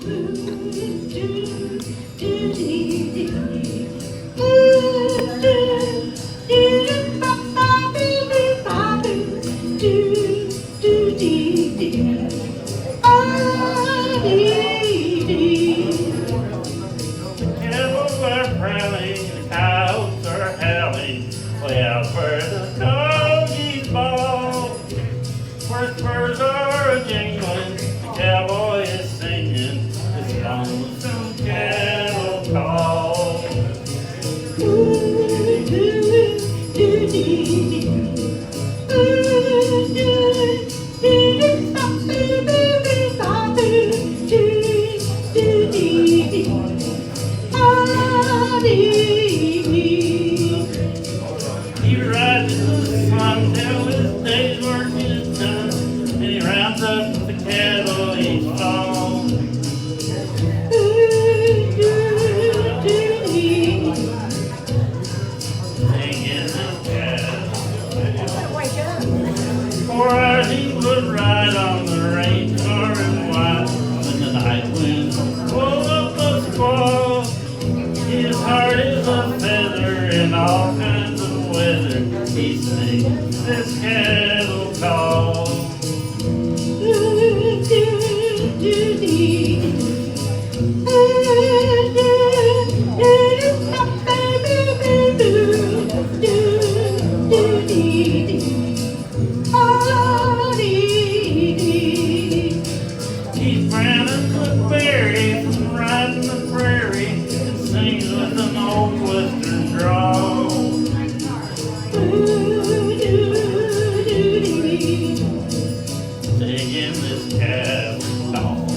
Camels are prowling, the cows are howling, way out where the doggies bawl. Where spurs are jingling, the cowboy is singing his lonesome cattle call. He rides in the sun till his day's work is done, and he rounds up the cattle each fall. Singing his cattle. For as he would ride on the range far and wide, when the night winds blow up a squall, his heart is a feather in all kinds of weather. He sings this cattle call. He's Brandon Woodbury from riding the prairie and sings with an old western drawl. Singing this cattle call.